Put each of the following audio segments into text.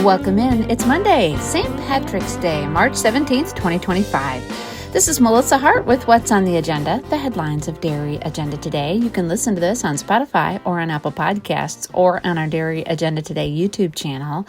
Welcome in. It's Monday, St. Patrick's Day, March 17th, 2025. This is Melissa Hart with What's on the Agenda, the headlines of Dairy Agenda Today. You can listen to this on Spotify or on Apple Podcasts or on our Dairy Agenda Today YouTube channel.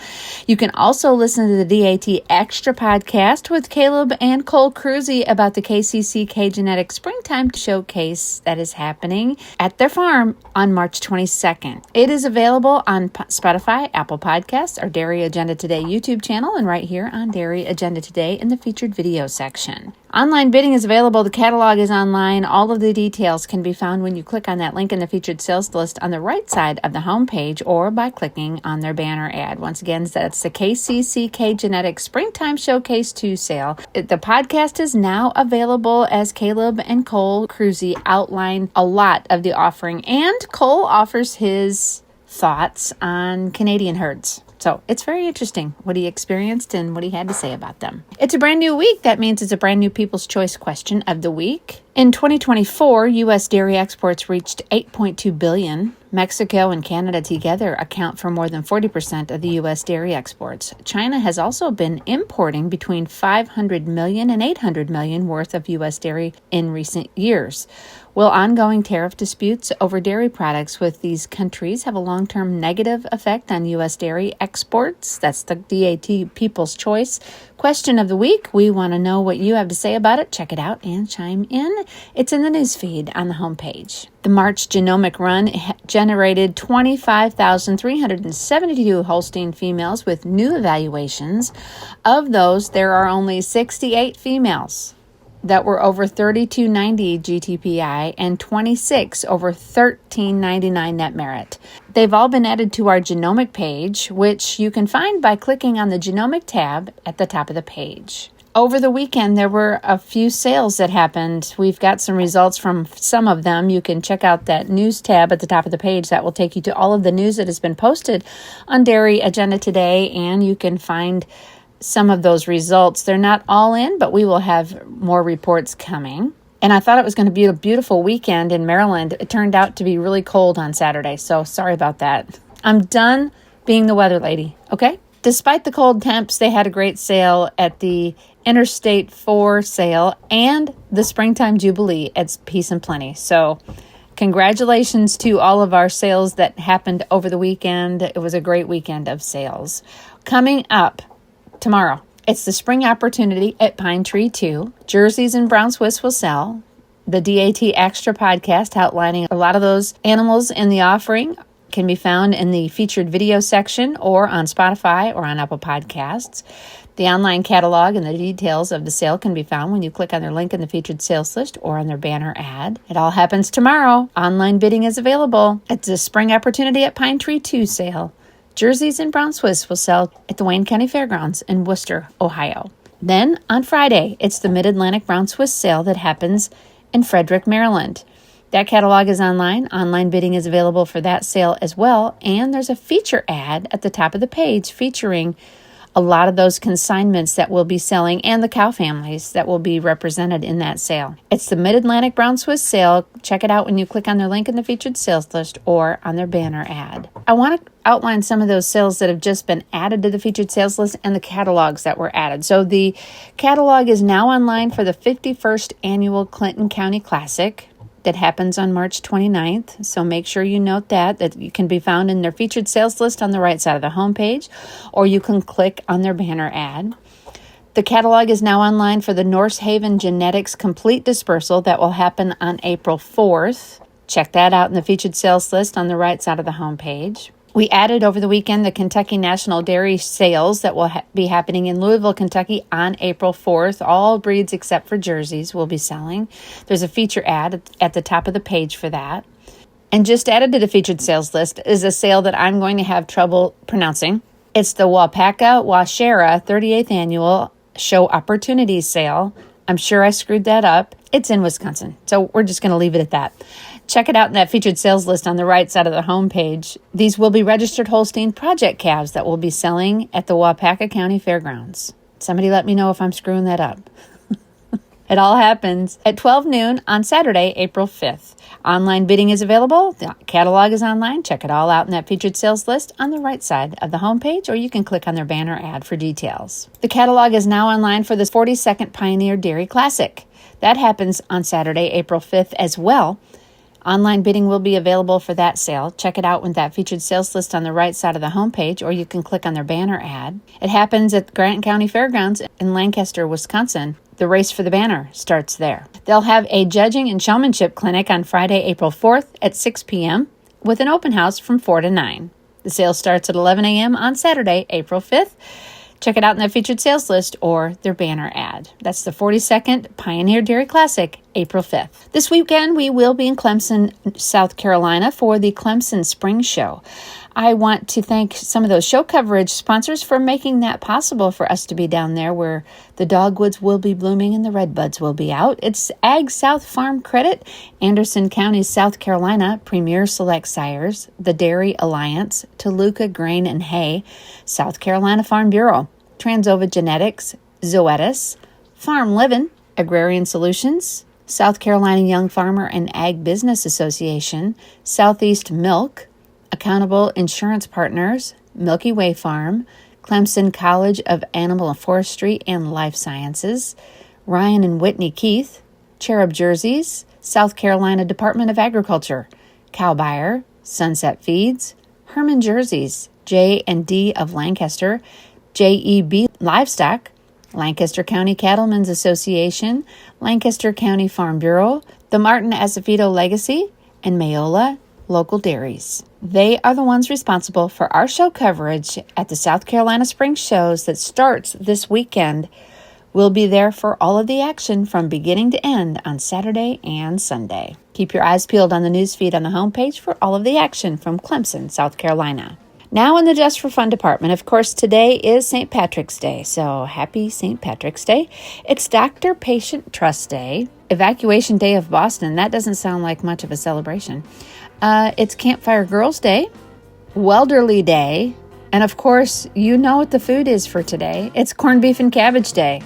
You can also listen to the DAT Extra podcast with Caleb and Cole Cruzy about the KCCK Genetics Springtime Showcase that is happening at their farm on March 22nd. It is available on Spotify, Apple Podcasts, our Dairy Agenda Today YouTube channel, and right here on Dairy Agenda Today in the featured video section. Online bidding is available. The catalog is online. All of the details can be found when you click on that link in the featured sales list on the right side of the homepage or by clicking on their banner ad. Once again, that's the KCCK Genetics Springtime Showcase 2 sale. The podcast is now available as Caleb and Cole Cruzy outline a lot of the offering, and Cole offers his thoughts on Canadian herds. So it's very interesting what he experienced and what he had to say about them. It's a brand new week. That means it's a brand new People's Choice question of the week. In 2024, U.S. dairy exports reached $8.2 billion. Mexico and Canada together account for more than 40% of the U.S. dairy exports. China has also been importing between $500 million and $800 million worth of U.S. dairy in recent years. Will ongoing tariff disputes over dairy products with these countries have a long-term negative effect on U.S. dairy exports? That's the DAT People's Choice question of the week. We want to know what you have to say about it. Check it out and chime in. It's in the newsfeed on the homepage. The March Genomic Run generated 25,372 Holstein females with new evaluations. Of those, there are only 68 females that were over 3290 GTPI and 26 over 1399 net merit. They've all been added to our genomic page, which you can find by clicking on the genomic tab at the top of the page. Over the weekend, there were a few sales that happened. We've got some results from some of them. You can check out that news tab at the top of the page. That will take you to all of the news that has been posted on Dairy Agenda Today, and you can find some of those results. They're not all in, but we will have more reports coming. And I thought it was going to be a beautiful weekend in Maryland. It turned out to be really cold on Saturday, so sorry about that. I'm done being the weather lady, okay? Despite the cold temps, they had a great sale at the Interstate 4 sale and the Springtime Jubilee at Peace and Plenty. So congratulations to all of our sales that happened over the weekend. It was a great weekend of sales. Coming up tomorrow, it's the spring opportunity at Pine Tree 2. Jerseys and Brown Swiss will sell. The DAT Extra podcast outlining a lot of those animals in the offering can be found in the featured video section or on Spotify or on Apple Podcasts. The online catalog and the details of the sale can be found when you click on their link in the featured sales list or on their banner ad. It all happens tomorrow. Online bidding is available. It's a spring opportunity at Pine Tree 2 sale. Jerseys and Brown Swiss will sell at the Wayne County Fairgrounds in Worcester, Ohio. Then on Friday, it's the Mid-Atlantic Brown Swiss sale that happens in Frederick, Maryland. That catalog is online. Online bidding is available for that sale as well. And there's a feature ad at the top of the page featuring a lot of those consignments that will be selling and the cow families that will be represented in that sale. It's the Mid-Atlantic Brown Swiss sale. Check it out when you click on their link in the featured sales list or on their banner ad. I want to outline some of those sales that have just been added to the featured sales list and the catalogs that were added. So the catalog is now online for the 51st annual Clinton County Classic that happens on March 29th. So make sure you note that you can be found in their featured sales list on the right side of the homepage, or you can click on their banner ad. The catalog is now online for the Norse Haven Genetics Complete Dispersal that will happen on April 4th. Check that out in the featured sales list on the right side of the homepage. We added over the weekend the Kentucky National Dairy Sales that will be happening in Louisville, Kentucky on April 4th. All breeds except for jerseys will be selling. There's a feature ad at the top of the page for that. And just added to the featured sales list is a sale that I'm going to have trouble pronouncing. It's the Wapaka Washera 38th Annual Show Opportunities Sale. I'm sure I screwed that up. It's in Wisconsin, so we're just going to leave it at that. Check it out in that featured sales list on the right side of the homepage. These will be registered Holstein project calves that will be selling at the Wapaka County Fairgrounds. Somebody let me know if I'm screwing that up. It all happens at 12 noon on Saturday, April 5th. Online bidding is available. The catalog is online. Check it all out in that featured sales list on the right side of the homepage, or you can click on their banner ad for details. The catalog is now online for the 42nd Pioneer Dairy Classic. That happens on Saturday, April 5th as well. Online bidding will be available for that sale. Check it out with that featured sales list on the right side of the homepage, or you can click on their banner ad. It happens at Grant County Fairgrounds in Lancaster, Wisconsin. The race for the banner starts there. They'll have a judging and showmanship clinic on Friday, April 4th at 6 p.m. with an open house from 4 to 9. The sale starts at 11 a.m. on Saturday, April 5th. Check it out in the featured sales list or their banner ad. That's the 42nd Pioneer Dairy Classic, April 5th. This weekend, we will be in Clemson, South Carolina for the Clemson Spring Show. I want to thank some of those show coverage sponsors for making that possible for us to be down there where the dogwoods will be blooming and the redbuds will be out. It's Ag South Farm Credit, Anderson County, South Carolina, Premier Select Sires, the Dairy Alliance, Toluca Grain and Hay, South Carolina Farm Bureau, Transova Genetics, Zoetis, Farm Livin', Agrarian Solutions, South Carolina Young Farmer and Ag Business Association, Southeast Milk, Accountable Insurance Partners, Milky Way Farm, Clemson College of Animal Forestry and Life Sciences, Ryan and Whitney Keith, Cherub Jerseys, South Carolina Department of Agriculture, Cow Buyer, Sunset Feeds, Herman Jerseys, J&D of Lancaster, JEB Livestock, Lancaster County Cattlemen's Association, Lancaster County Farm Bureau, the Martin Acevedo Legacy, and Mayola Local Dairies. They are the ones responsible for our show coverage at the South Carolina Spring Shows that starts this weekend. We'll be there for all of the action from beginning to end on Saturday and Sunday. Keep your eyes peeled on the newsfeed on the homepage for all of the action from Clemson, South Carolina. Now in the Just for Fun department, of course, today is St. Patrick's Day, so happy St. Patrick's Day. It's Doctor Patient Trust Day, Evacuation Day of Boston. That doesn't sound like much of a celebration. It's Campfire Girls Day, Welderly Day, and of course, you know what the food is for today. It's Corned Beef and Cabbage Day.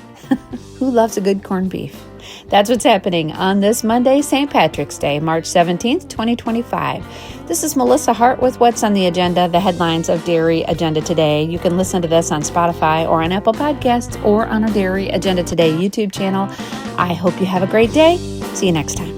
Who loves a good corned beef? That's what's happening on this Monday, St. Patrick's Day, March 17th, 2025. This is Melissa Hart with What's on the Agenda, the headlines of Dairy Agenda Today. You can listen to this on Spotify or on Apple Podcasts or on our Dairy Agenda Today YouTube channel. I hope you have a great day. See you next time.